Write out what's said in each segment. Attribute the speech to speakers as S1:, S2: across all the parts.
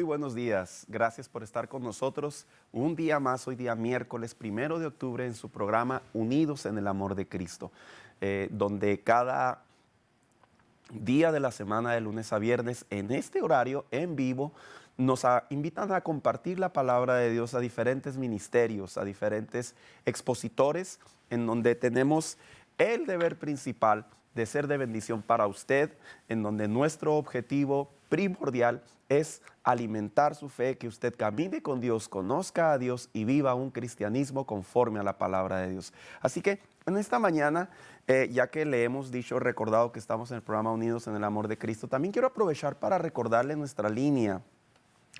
S1: buenos días. Gracias por estar con nosotros un día más, hoy día miércoles 1 de octubre en su programa Unidos en el Amor de Cristo, donde cada día de la semana, de lunes a viernes, en este horario, en vivo, invitan a compartir la palabra de Dios a diferentes ministerios, a diferentes expositores, en donde tenemos el deber principal de ser de bendición para usted, en donde nuestro objetivo primordial es alimentar su fe, que usted camine con Dios, conozca a Dios y viva un cristianismo conforme a la palabra de Dios. Así que en esta mañana, ya que le hemos recordado que estamos en el programa Unidos en el Amor de Cristo, también quiero aprovechar para recordarle nuestra línea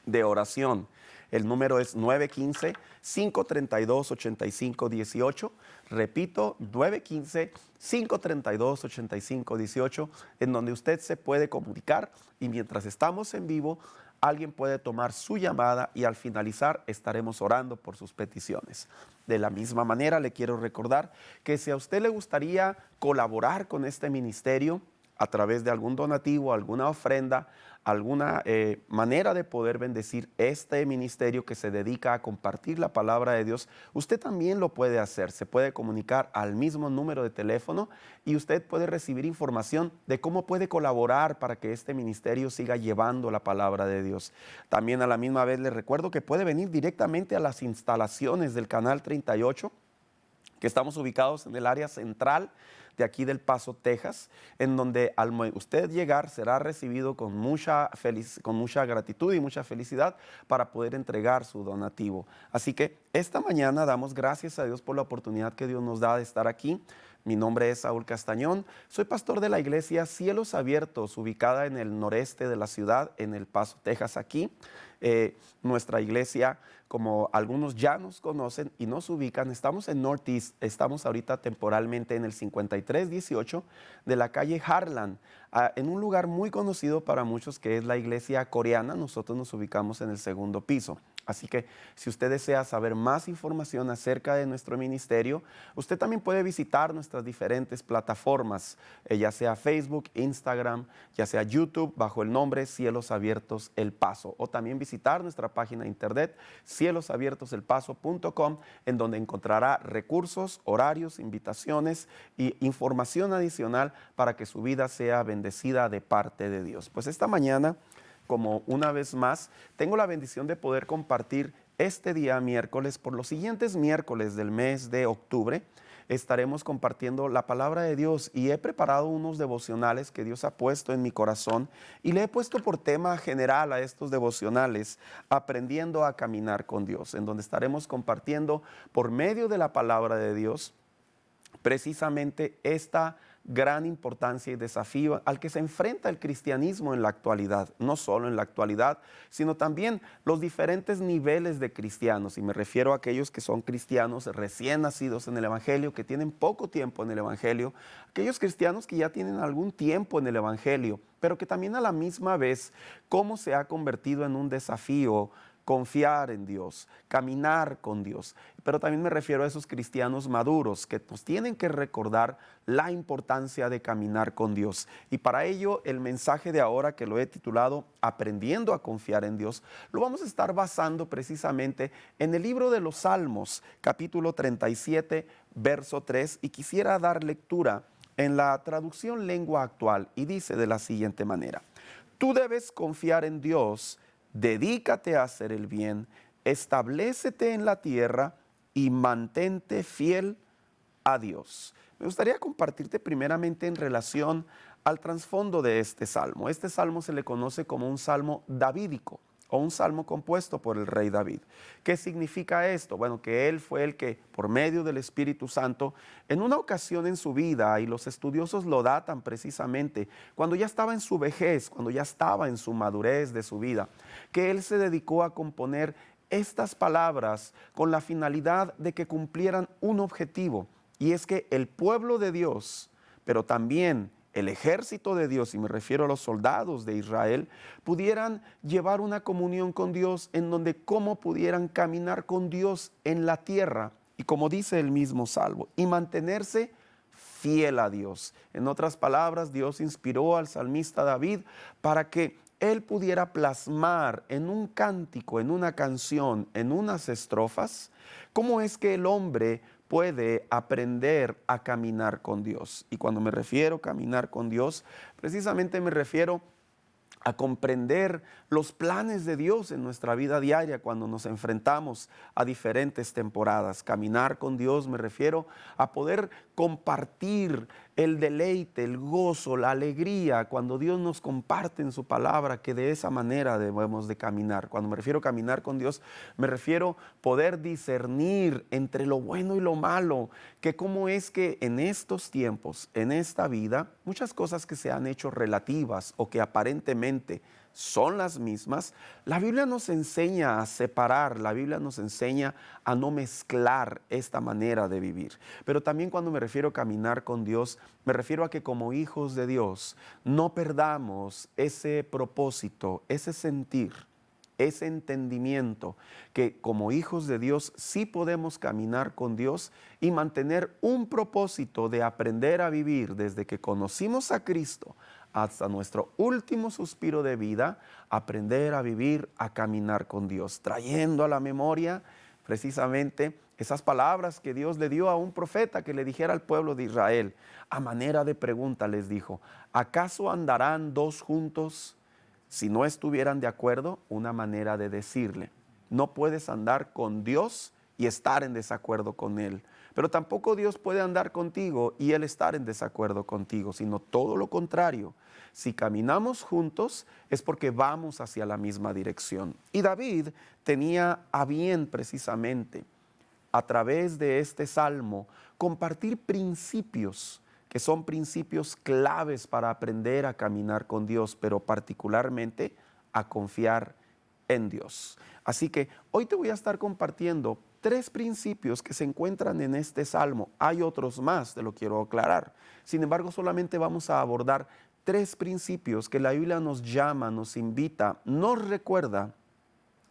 S1: de oración. El número es 915-532-8518. Repito, 915-532-8518, en donde usted se puede comunicar y mientras estamos en vivo, alguien puede tomar su llamada y al finalizar estaremos orando por sus peticiones. De la misma manera, le quiero recordar que si a usted le gustaría colaborar con este ministerio a través de algún donativo, alguna ofrenda, alguna manera de poder bendecir este ministerio que se dedica a compartir la palabra de Dios, usted también lo puede hacer. Se puede comunicar al mismo número de teléfono y usted puede recibir información de cómo puede colaborar para que este ministerio siga llevando la palabra de Dios. También a la misma vez le recuerdo que puede venir directamente a las instalaciones del Canal 38, que estamos ubicados en el área central de aquí del Paso, Texas, en donde al usted llegar será recibido con mucha gratitud y mucha felicidad para poder entregar su donativo. Así que esta mañana damos gracias a Dios por la oportunidad que Dios nos da de estar aquí. Mi nombre es Saúl Castañón, soy pastor de la iglesia Cielos Abiertos, ubicada en el noreste de la ciudad, en El Paso, Texas, aquí. Nuestra iglesia, como algunos ya nos conocen y nos ubican, estamos en Northeast, estamos ahorita temporalmente en el 5318 de la calle Harlan, en un lugar muy conocido para muchos que es la iglesia coreana. Nosotros nos ubicamos en el segundo piso. Así que si usted desea saber más información acerca de nuestro ministerio, usted también puede visitar nuestras diferentes plataformas, ya sea Facebook, Instagram, ya sea YouTube, bajo el nombre Cielos Abiertos El Paso, o también visitar nuestra página de internet cielosabiertoselpaso.com, en donde encontrará recursos, horarios, invitaciones y información adicional para que su vida sea bendecida de parte de Dios. Pues esta mañana, como una vez más, tengo la bendición de poder compartir este día miércoles. Por los siguientes miércoles del mes de octubre estaremos compartiendo la palabra de Dios y he preparado unos devocionales que Dios ha puesto en mi corazón y le he puesto por tema general a estos devocionales, aprendiendo a caminar con Dios, en donde estaremos compartiendo por medio de la palabra de Dios precisamente esta gran importancia y desafío al que se enfrenta el cristianismo en la actualidad, no solo en la actualidad, sino también los diferentes niveles de cristianos, y me refiero a aquellos que son cristianos recién nacidos en el Evangelio, que tienen poco tiempo en el Evangelio, aquellos cristianos que ya tienen algún tiempo en el Evangelio, pero que también a la misma vez cómo se ha convertido en un desafío confiar en Dios, caminar con Dios. Pero también me refiero a esos cristianos maduros que pues tienen que recordar la importancia de caminar con Dios. Y para ello el mensaje de ahora, que lo he titulado Aprendiendo a confiar en Dios, lo vamos a estar basando precisamente en el libro de los Salmos, capítulo 37, verso 3, y quisiera dar lectura en la traducción lengua actual, y dice de la siguiente manera: tú debes confiar en Dios, dedícate a hacer el bien, establécete en la tierra y mantente fiel a Dios. Me gustaría compartirte primeramente en relación al trasfondo de este salmo. Este salmo se le conoce como un salmo davídico o un salmo compuesto por el rey David. ¿Qué significa esto? Bueno, que él fue el que, por medio del Espíritu Santo, en una ocasión en su vida, y los estudiosos lo datan precisamente, cuando ya estaba en su vejez, cuando ya estaba en su madurez de su vida, que él se dedicó a componer estas palabras con la finalidad de que cumplieran un objetivo, y es que el pueblo de Dios, pero también el ejército de Dios, y me refiero a los soldados de Israel, pudieran llevar una comunión con Dios, en donde cómo pudieran caminar con Dios en la tierra, y como dice el mismo salmo, y mantenerse fiel a Dios. En otras palabras, Dios inspiró al salmista David para que Él pudiera plasmar en un cántico, en una canción, en unas estrofas, cómo es que el hombre puede aprender a caminar con Dios. Y cuando me refiero a caminar con Dios, precisamente me refiero a comprender los planes de Dios en nuestra vida diaria cuando nos enfrentamos a diferentes temporadas. Caminar con Dios me refiero a poder compartir el deleite, el gozo, la alegría cuando Dios nos comparte en su palabra que de esa manera debemos de caminar. Cuando me refiero a caminar con Dios, me refiero a poder discernir entre lo bueno y lo malo, que cómo es que en estos tiempos, en esta vida, muchas cosas que se han hecho relativas o que aparentemente son las mismas, la Biblia nos enseña a separar, la Biblia nos enseña a no mezclar esta manera de vivir. Pero también cuando me refiero a caminar con Dios, me refiero a que como hijos de Dios no perdamos ese propósito, ese sentir, ese entendimiento, que como hijos de Dios sí podemos caminar con Dios y mantener un propósito de aprender a vivir desde que conocimos a Cristo hasta nuestro último suspiro de vida, aprender a vivir, a caminar con Dios, trayendo a la memoria precisamente esas palabras que Dios le dio a un profeta que le dijera al pueblo de Israel. A manera de pregunta les dijo: ¿acaso andarán dos juntos si no estuvieran de acuerdo? Una manera de decirle: no puedes andar con Dios y estar en desacuerdo con Él. Pero tampoco Dios puede andar contigo y Él estar en desacuerdo contigo, sino todo lo contrario. Si caminamos juntos es porque vamos hacia la misma dirección. Y David tenía a bien precisamente a través de este salmo compartir principios que son principios claves para aprender a caminar con Dios, pero particularmente a confiar en Dios. Así que hoy te voy a estar compartiendo 3 principios que se encuentran en este salmo. Hay otros más, te lo quiero aclarar. Sin embargo, solamente vamos a abordar 3 principios que la Biblia nos llama, nos invita, nos recuerda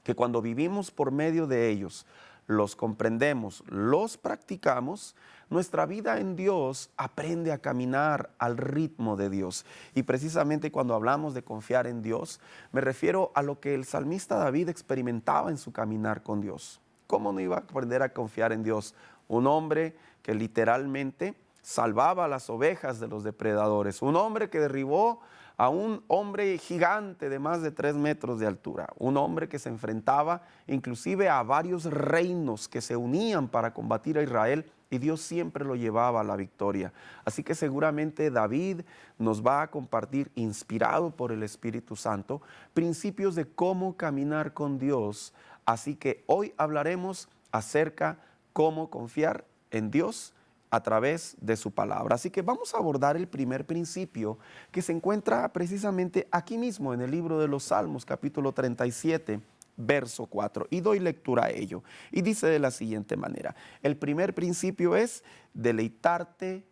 S1: que cuando vivimos por medio de ellos, los comprendemos, los practicamos, nuestra vida en Dios aprende a caminar al ritmo de Dios. Y precisamente cuando hablamos de confiar en Dios, me refiero a lo que el salmista David experimentaba en su caminar con Dios. ¿Cómo no iba a aprender a confiar en Dios? Un hombre que literalmente salvaba a las ovejas de los depredadores, un hombre que derribó a un hombre gigante de más de 3 metros de altura, un hombre que se enfrentaba inclusive a varios reinos que se unían para combatir a Israel, y Dios siempre lo llevaba a la victoria. Así que seguramente David nos va a compartir, inspirado por el Espíritu Santo, principios de cómo caminar con Dios. Así que hoy hablaremos acerca cómo confiar en Dios a través de su palabra. Así que vamos a abordar el primer principio que se encuentra precisamente aquí mismo en el libro de los Salmos, capítulo 37, verso 4. Y doy lectura a ello. Y dice de la siguiente manera: el primer principio es deleitarte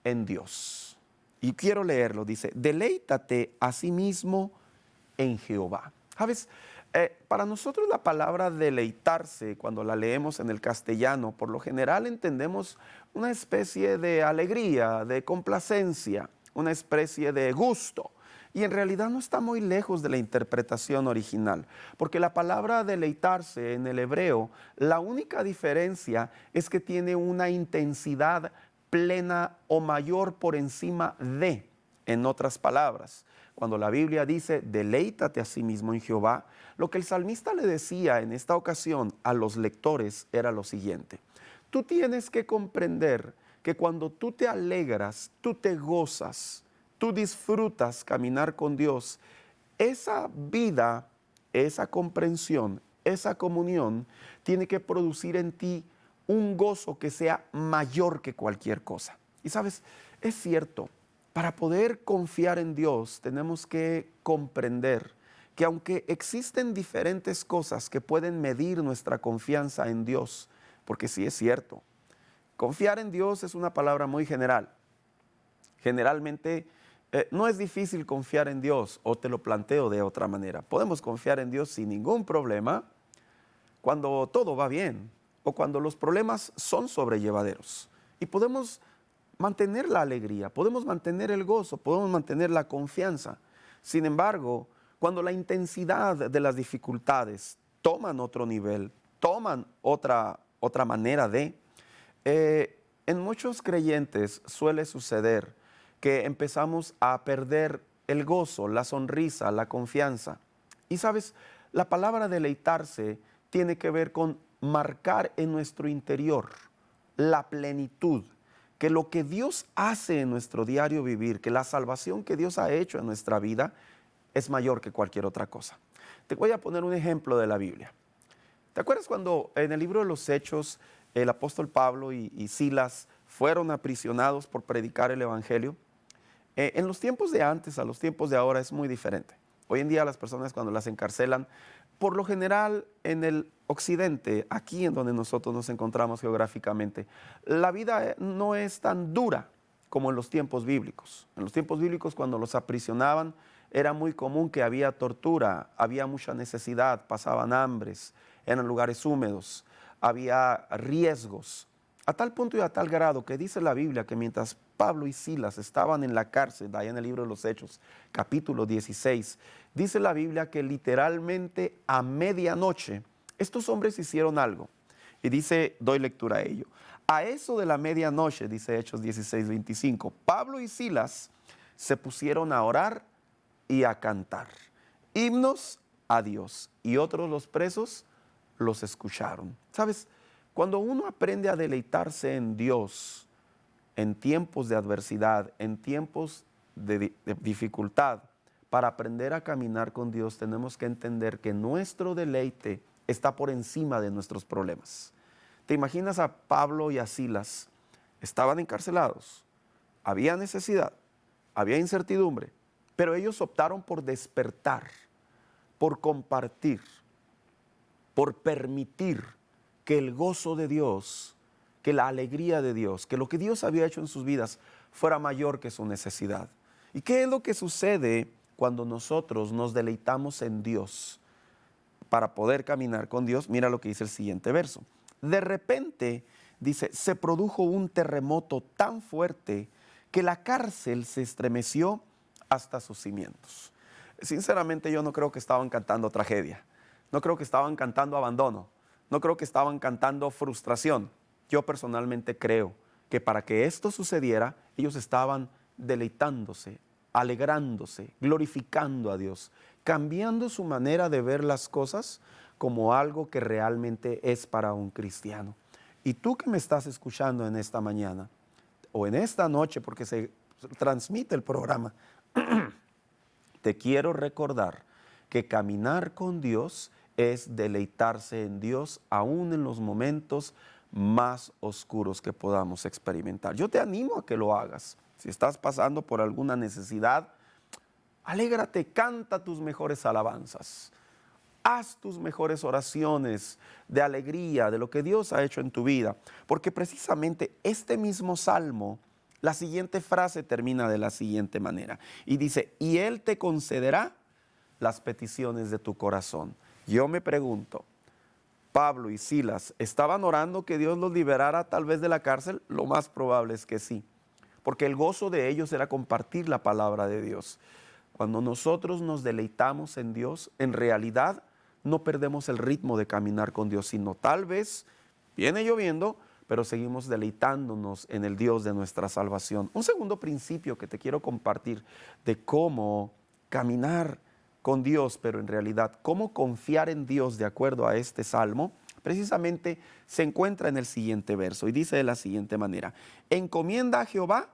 S1: en Dios. Y quiero leerlo. Dice: deleítate a sí mismo en Jehová. ¿Sabes? Para nosotros la palabra deleitarse, cuando la leemos en el castellano, por lo general entendemos una especie de alegría, de complacencia, una especie de gusto. Y en realidad no está muy lejos de la interpretación original, porque la palabra deleitarse en el hebreo, la única diferencia es que tiene una intensidad plena o mayor por encima de. En otras palabras, cuando la Biblia dice deleítate a sí mismo en Jehová, lo que el salmista le decía en esta ocasión a los lectores era lo siguiente: tú tienes que comprender que cuando tú te alegras, tú te gozas, tú disfrutas caminar con Dios, esa vida, esa comprensión, esa comunión tiene que producir en ti un gozo que sea mayor que cualquier cosa. Y sabes, es cierto. Para poder confiar en Dios tenemos que comprender que aunque existen diferentes cosas que pueden medir nuestra confianza en Dios, porque sí es cierto, confiar en Dios es una palabra muy general. Generalmente no es difícil confiar en Dios, o te lo planteo de otra manera. Podemos confiar en Dios sin ningún problema cuando todo va bien o cuando los problemas son sobrellevaderos. Y podemos mantener la alegría, podemos mantener el gozo, podemos mantener la confianza. Sin embargo, cuando la intensidad de las dificultades toman otro nivel, toman otra manera en muchos creyentes suele suceder que empezamos a perder el gozo, la sonrisa, la confianza. Y sabes, la palabra deleitarse tiene que ver con marcar en nuestro interior la plenitud, que lo que Dios hace en nuestro diario vivir, que la salvación que Dios ha hecho en nuestra vida es mayor que cualquier otra cosa. Te voy a poner un ejemplo de la Biblia. ¿Te acuerdas cuando en el libro de los Hechos el apóstol Pablo y Silas fueron aprisionados por predicar el evangelio? En los tiempos de antes a los tiempos de ahora es muy diferente. Hoy en día las personas cuando las encarcelan, por lo general en el occidente, aquí en donde nosotros nos encontramos geográficamente, la vida no es tan dura como en los tiempos bíblicos. En los tiempos bíblicos cuando los aprisionaban era muy común que había tortura, había mucha necesidad, pasaban hambres, eran lugares húmedos, había riesgos, a tal punto y a tal grado que dice la Biblia que mientras Pablo y Silas estaban en la cárcel, ahí en el libro de los Hechos, capítulo 16, dice la Biblia que literalmente a medianoche estos hombres hicieron algo. Y dice, doy lectura a ello. A eso de la medianoche, dice Hechos 16, 25, Pablo y Silas se pusieron a orar y a cantar himnos a Dios, y otros los presos los escucharon. ¿Sabes? Cuando uno aprende a deleitarse en Dios en tiempos de adversidad, en tiempos de dificultad, para aprender a caminar con Dios tenemos que entender que nuestro deleite está por encima de nuestros problemas. ¿Te imaginas a Pablo y a Silas? Estaban encarcelados, había necesidad, había incertidumbre, pero ellos optaron por despertar, por compartir, por permitir que el gozo de Dios, que la alegría de Dios, que lo que Dios había hecho en sus vidas fuera mayor que su necesidad. ¿Y qué es lo que sucede cuando nosotros nos deleitamos en Dios para poder caminar con Dios? Mira lo que dice el siguiente verso. De repente, dice, se produjo un terremoto tan fuerte que la cárcel se estremeció hasta sus cimientos. Sinceramente, yo no creo que estaban cantando tragedia. No creo que estaban cantando abandono. No creo que estaban cantando frustración. Yo personalmente creo que para que esto sucediera, ellos estaban deleitándose, alegrándose, glorificando a Dios, cambiando su manera de ver las cosas como algo que realmente es para un cristiano. Y tú que me estás escuchando en esta mañana o en esta noche, porque se transmite el programa, te quiero recordar que caminar con Dios es deleitarse en Dios aún en los momentos más oscuros que podamos experimentar. Yo te animo a que lo hagas. Si estás pasando por alguna necesidad, alégrate, canta tus mejores alabanzas. Haz tus mejores oraciones de alegría de lo que Dios ha hecho en tu vida. Porque precisamente este mismo salmo, la siguiente frase termina de la siguiente manera. Y dice, y Él te concederá las peticiones de tu corazón. Yo me pregunto, Pablo y Silas, ¿estaban orando que Dios los liberara tal vez de la cárcel? Lo más probable es que sí, porque el gozo de ellos era compartir la palabra de Dios. Cuando nosotros nos deleitamos en Dios, en realidad no perdemos el ritmo de caminar con Dios, sino tal vez viene lloviendo, pero seguimos deleitándonos en el Dios de nuestra salvación. Un segundo principio que te quiero compartir de cómo caminar con Dios, pero en realidad cómo confiar en Dios de acuerdo a este salmo, precisamente se encuentra en el siguiente verso y dice de la siguiente manera, encomienda a Jehová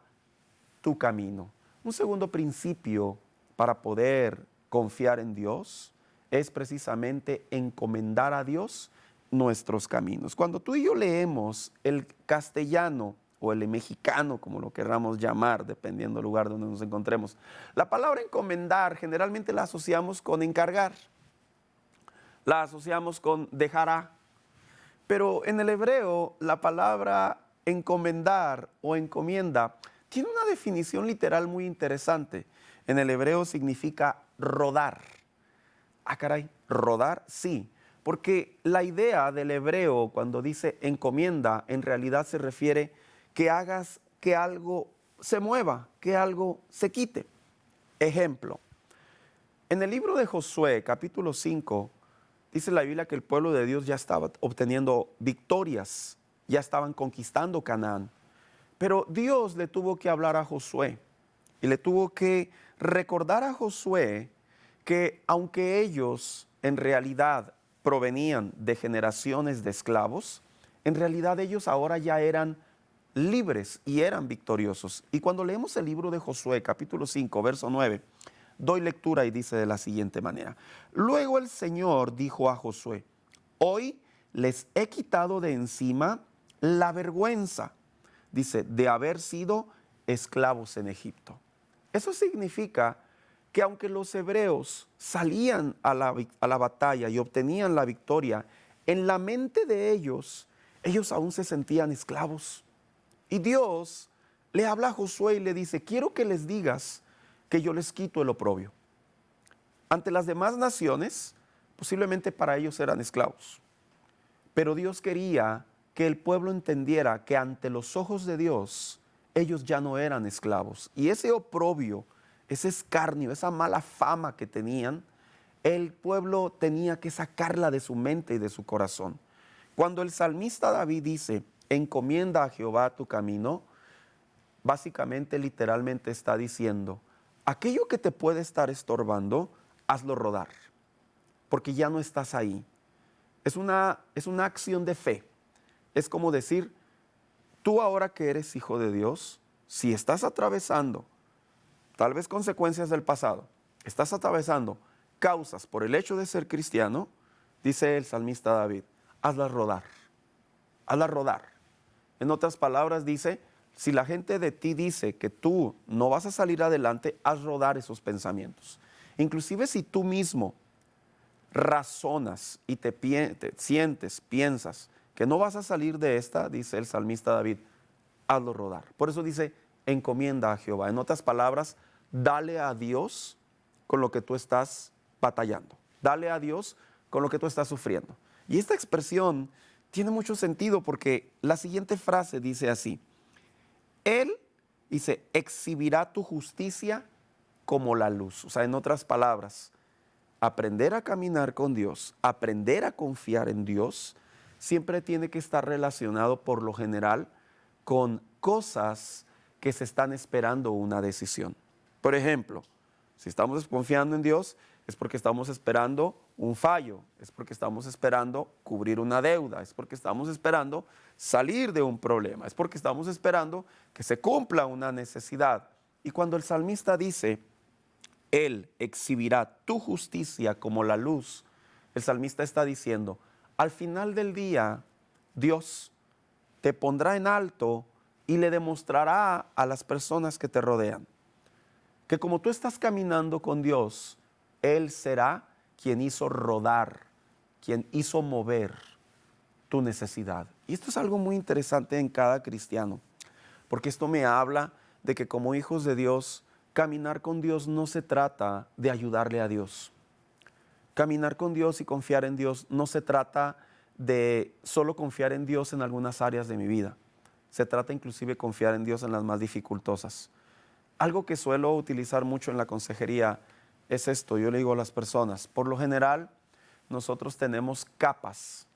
S1: tu camino. Un segundo principio para poder confiar en Dios es precisamente encomendar a Dios nuestros caminos. Cuando tú y yo leemos el castellano o el mexicano, como lo querramos llamar, dependiendo del lugar donde nos encontremos, la palabra encomendar generalmente la asociamos con encargar, la asociamos con dejará, pero en el hebreo la palabra encomendar o encomienda tiene una definición literal muy interesante. En el hebreo significa rodar. Ah, caray, rodar, sí, porque la idea del hebreo cuando dice encomienda en realidad se refiere que hagas que algo se mueva, que algo se quite. Ejemplo, En el libro de Josué, capítulo 5, dice la Biblia que el pueblo de Dios ya estaba obteniendo victorias, ya estaban conquistando Canaán. Pero Dios le tuvo que hablar a Josué y le tuvo que recordar a Josué que aunque ellos en realidad provenían de generaciones de esclavos, en realidad ellos ahora ya eran libres y eran victoriosos. Y cuando leemos el libro de Josué, capítulo 5, verso 9, doy lectura y dice de la siguiente manera: luego el Señor dijo a Josué, hoy les he quitado de encima la vergüenza, dice, de haber sido esclavos en Egipto. Eso significa que aunque los hebreos salían a la batalla y obtenían la victoria, en la mente de ellos aún se sentían esclavos. Y Dios le habla a Josué y le dice, quiero que les digas que yo les quito el oprobio. Ante las demás naciones, posiblemente para ellos eran esclavos. Pero Dios quería que el pueblo entendiera que ante los ojos de Dios, ellos ya no eran esclavos. Y ese oprobio, ese escarnio, esa mala fama que tenían, el pueblo tenía que sacarla de su mente y de su corazón. Cuando el salmista David dice, encomienda a Jehová tu camino, básicamente, literalmente está diciendo, aquello que te puede estar estorbando, hazlo rodar, porque ya no estás ahí. Es una acción de fe. Es como decir, tú ahora que eres hijo de Dios, si estás atravesando tal vez consecuencias del pasado, estás atravesando causas por el hecho de ser cristiano, dice el salmista David, hazlas rodar, hazlas rodar. En otras palabras dice, si la gente de ti dice que tú no vas a salir adelante, haz rodar esos pensamientos. Inclusive si tú mismo razonas y te sientes, piensas que no vas a salir de esta, dice el salmista David, hazlo rodar. Por eso dice, encomienda a Jehová. En otras palabras, dale a Dios con lo que tú estás batallando. Dale a Dios con lo que tú estás sufriendo. Y esta expresión tiene mucho sentido porque la siguiente frase dice así, Él, dice, exhibirá tu justicia como la luz. O sea, en otras palabras, aprender a caminar con Dios, aprender a confiar en Dios, siempre tiene que estar relacionado por lo general con cosas que se están esperando una decisión. Por ejemplo, si estamos confiando en Dios, es porque estamos esperando un fallo, es porque estamos esperando cubrir una deuda, es porque estamos esperando salir de un problema, es porque estamos esperando que se cumpla una necesidad. Y cuando el salmista dice, Él exhibirá tu justicia como la luz, el salmista está diciendo, al final del día, Dios te pondrá en alto y le demostrará a las personas que te rodean que como tú estás caminando con Dios, Él será quien hizo rodar, quien hizo mover tu necesidad. Y esto es algo muy interesante en cada cristiano, porque esto me habla de que como hijos de Dios, caminar con Dios no se trata de ayudarle a Dios. Caminar con Dios y confiar en Dios no se trata de solo confiar en Dios en algunas áreas de mi vida. Se trata inclusive de confiar en Dios en las más dificultosas. Algo que suelo utilizar mucho en la consejería es esto. Yo le digo a las personas, por lo general, nosotros tenemos capas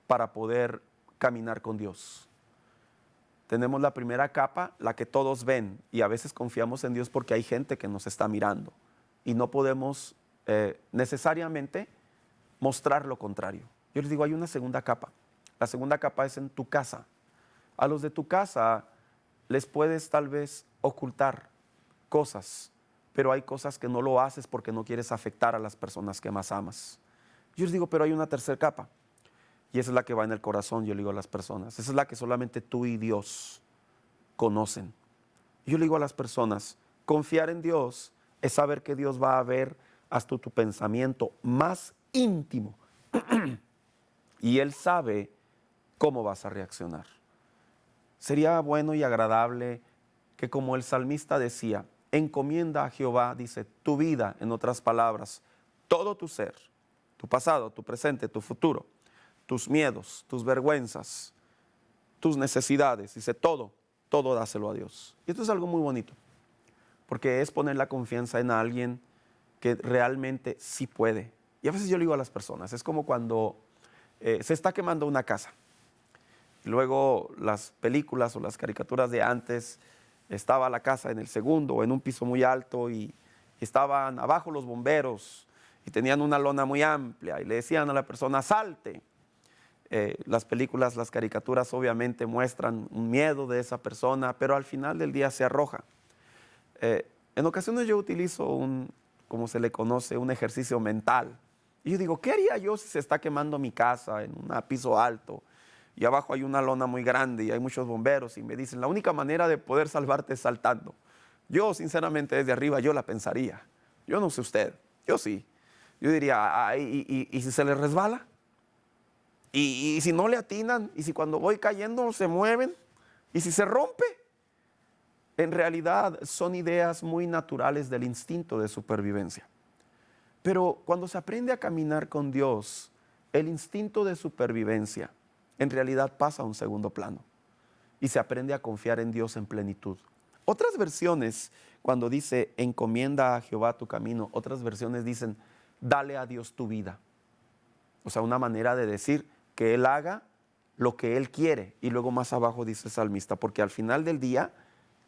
S1: para poder caminar con Dios. Tenemos la primera capa, la que todos ven, y a veces confiamos en Dios porque hay gente que nos está mirando y no podemos necesariamente mostrar lo contrario. Yo les digo, hay una segunda capa. La segunda capa es en tu casa. A los de tu casa les puedes tal vez ocultar cosas, pero hay cosas que no lo haces porque no quieres afectar a las personas que más amas. Yo les digo, pero hay una tercera capa, y esa es la que va en el corazón, yo le digo a las personas, esa es la que solamente tú y Dios conocen. Yo le digo a las personas, confiar en Dios es saber que Dios va a ver hasta tu pensamiento más íntimo y Él sabe cómo vas a reaccionar. Sería bueno y agradable que, como el salmista decía, encomienda a Jehová, dice, tu vida, en otras palabras, todo tu ser, tu pasado, tu presente, tu futuro, tus miedos, tus vergüenzas, tus necesidades, dice, todo dáselo a Dios. Y esto es algo muy bonito, porque es poner la confianza en alguien que realmente sí puede. Y a veces yo le digo a las personas, es como cuando se está quemando una casa. Luego las películas o las caricaturas de antes, estaba la casa en el segundo o en un piso muy alto y estaban abajo los bomberos y tenían una lona muy amplia y le decían a la persona, salte. Las películas, las caricaturas obviamente muestran un miedo de esa persona, pero al final del día se arroja. En ocasiones yo utilizo como se le conoce, un ejercicio mental. Y yo digo, ¿qué haría yo si se está quemando mi casa en un piso alto y abajo hay una lona muy grande y hay muchos bomberos y me dicen, la única manera de poder salvarte es saltando? Yo sinceramente desde arriba yo la pensaría. Yo no sé usted, yo sí. Yo diría, ¿y si se le resbala? ¿Y si no le atinan? ¿Y si cuando voy cayendo se mueven? ¿Y si se rompe? En realidad son ideas muy naturales del instinto de supervivencia. Pero cuando se aprende a caminar con Dios, el instinto de supervivencia en realidad pasa a un segundo plano y se aprende a confiar en Dios en plenitud. Otras versiones, cuando dice encomienda a Jehová tu camino, otras versiones dicen dale a Dios tu vida. O sea, una manera de decir que Él haga lo que Él quiere. Y luego más abajo dice el salmista, porque al final del día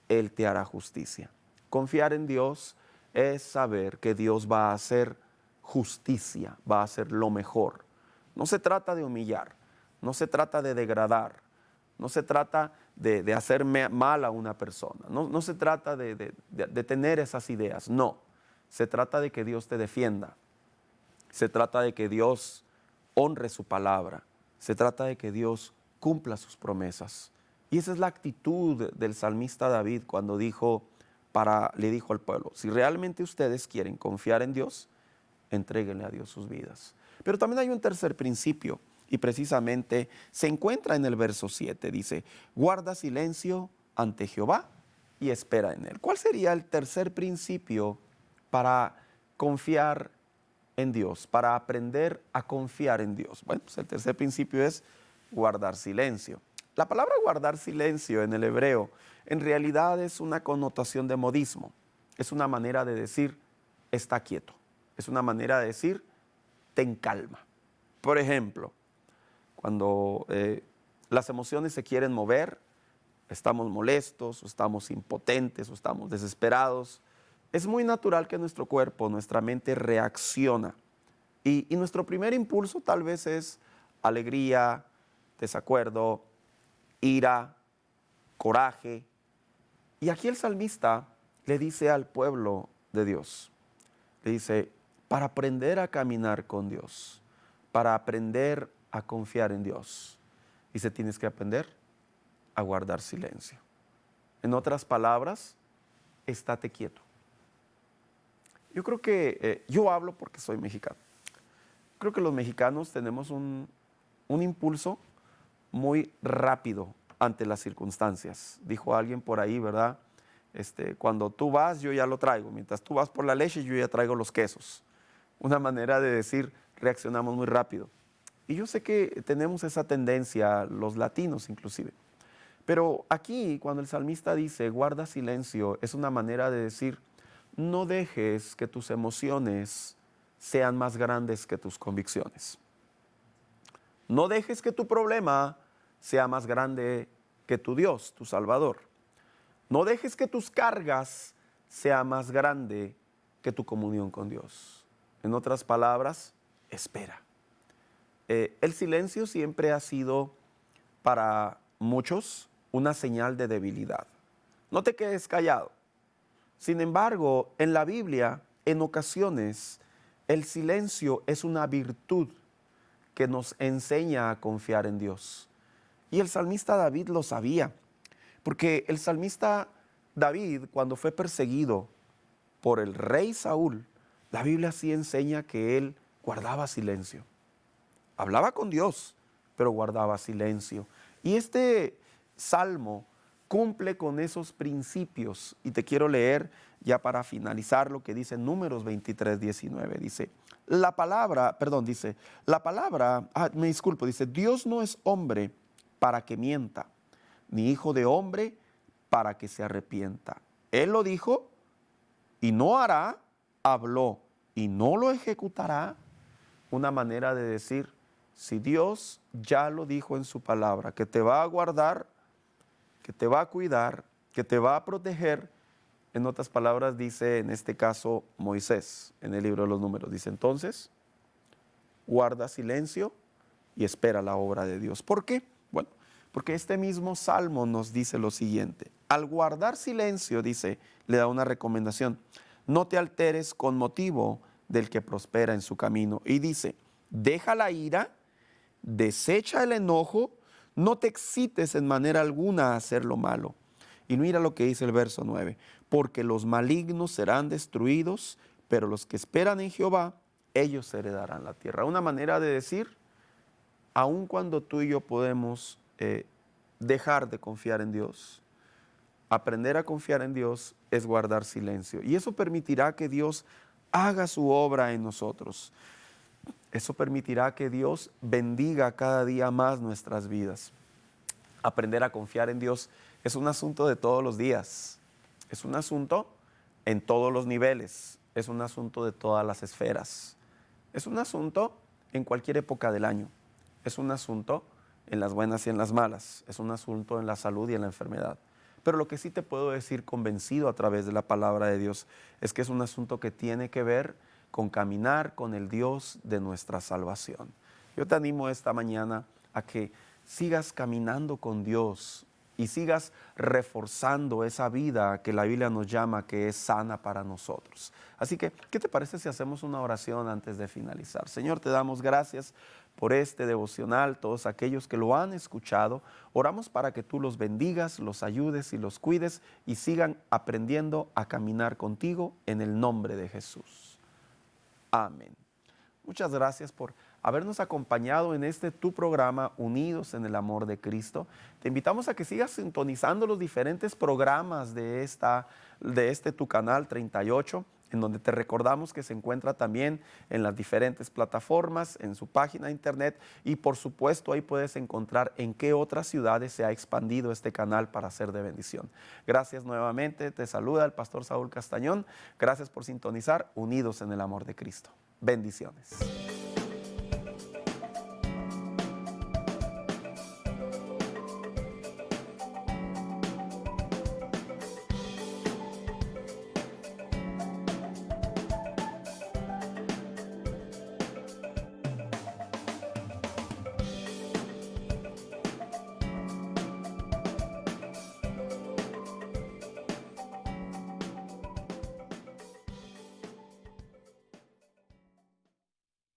S1: Él te hará justicia. Confiar en Dios es saber que Dios va a hacer justicia, va a hacer lo mejor. No se trata de humillar, no se trata de degradar, no se trata de hacer mal a una persona, no se trata de tener esas ideas, no. Se trata de que Dios te defienda, se trata de que Dios honre su palabra, se trata de que Dios cumpla sus promesas. Y esa es la actitud del salmista David cuando le dijo al pueblo, si realmente ustedes quieren confiar en Dios, entréguenle a Dios sus vidas. Pero también hay un tercer principio y precisamente se encuentra en el verso 7, dice, guarda silencio ante Jehová y espera en Él. ¿Cuál sería el tercer principio para confiar en Dios, para aprender a confiar en Dios? Bueno, pues el tercer principio es guardar silencio. La palabra guardar silencio en el hebreo en realidad es una connotación de modismo, es una manera de decir está quieto, es una manera de decir ten calma. Por ejemplo, cuando las emociones se quieren mover, estamos molestos, o estamos impotentes, o estamos desesperados, es muy natural que nuestro cuerpo, nuestra mente reacciona. Y nuestro primer impulso tal vez es alegría, desacuerdo, ira, coraje. Y aquí el salmista le dice al pueblo de Dios, le dice, para aprender a caminar con Dios, para aprender a confiar en Dios, dice, tienes que aprender a guardar silencio. En otras palabras, estate quieto. Yo creo que, yo hablo porque soy mexicano. Creo que los mexicanos tenemos un impulso muy rápido ante las circunstancias. Dijo alguien por ahí, ¿verdad? Cuando tú vas, yo ya lo traigo. Mientras tú vas por la leche, yo ya traigo los quesos. Una manera de decir, reaccionamos muy rápido. Y yo sé que tenemos esa tendencia, los latinos inclusive. Pero aquí, cuando el salmista dice, guarda silencio, es una manera de decir, no dejes que tus emociones sean más grandes que tus convicciones. No dejes que tu problema sea más grande que tu Dios, tu Salvador. No dejes que tus cargas sea más grande que tu comunión con Dios. En otras palabras, espera. El silencio siempre ha sido para muchos una señal de debilidad. No te quedes callado. Sin embargo, en la Biblia, en ocasiones, el silencio es una virtud que nos enseña a confiar en Dios. Y el salmista David lo sabía, porque el salmista David, cuando fue perseguido por el rey Saúl, la Biblia sí enseña que él guardaba silencio. Hablaba con Dios, pero guardaba silencio. Y este salmo cumple con esos principios. Y te quiero leer ya para finalizar lo que dice Números 23, 19. Dice, dice, Dios no es hombre para que mienta, ni hijo de hombre para que se arrepienta. Él lo dijo y no hará, habló y no lo ejecutará, una manera de decir, si Dios ya lo dijo en su palabra, que te va a guardar, que te va a cuidar, que te va a proteger, en otras palabras dice en este caso Moisés, en el libro de los Números, dice entonces, guarda silencio y espera la obra de Dios. ¿Por qué? Bueno, porque este mismo Salmo nos dice lo siguiente, al guardar silencio, dice, le da una recomendación, no te alteres con motivo del que prospera en su camino. Y dice, deja la ira, desecha el enojo, no te excites en manera alguna a hacer lo malo. Y mira lo que dice el verso 9, porque los malignos serán destruidos, pero los que esperan en Jehová, ellos heredarán la tierra. Una manera de decir, aun cuando tú y yo podemos dejar de confiar en Dios, aprender a confiar en Dios es guardar silencio. Y eso permitirá que Dios haga su obra en nosotros. Eso permitirá que Dios bendiga cada día más nuestras vidas. Aprender a confiar en Dios es un asunto de todos los días. Es un asunto en todos los niveles. Es un asunto de todas las esferas. Es un asunto en cualquier época del año. Es un asunto en las buenas y en las malas. Es un asunto en la salud y en la enfermedad. Pero lo que sí te puedo decir convencido a través de la palabra de Dios es que es un asunto que tiene que ver con caminar con el Dios de nuestra salvación. Yo te animo esta mañana a que sigas caminando con Dios y sigas reforzando esa vida que la Biblia nos llama que es sana para nosotros. Así que, ¿qué te parece si hacemos una oración antes de finalizar? Señor, te damos gracias por este devocional, todos aquellos que lo han escuchado. Oramos para que tú los bendigas, los ayudes y los cuides y sigan aprendiendo a caminar contigo en el nombre de Jesús. Amén. Muchas gracias por habernos acompañado en este tu programa Unidos en el Amor de Cristo. Te invitamos a que sigas sintonizando los diferentes programas de este tu canal 38, en donde te recordamos que se encuentra también en las diferentes plataformas, en su página de internet y por supuesto ahí puedes encontrar en qué otras ciudades se ha expandido este canal para ser de bendición. Gracias nuevamente, te saluda el pastor Saúl Castañón. Gracias por sintonizar Unidos en el Amor de Cristo. Bendiciones.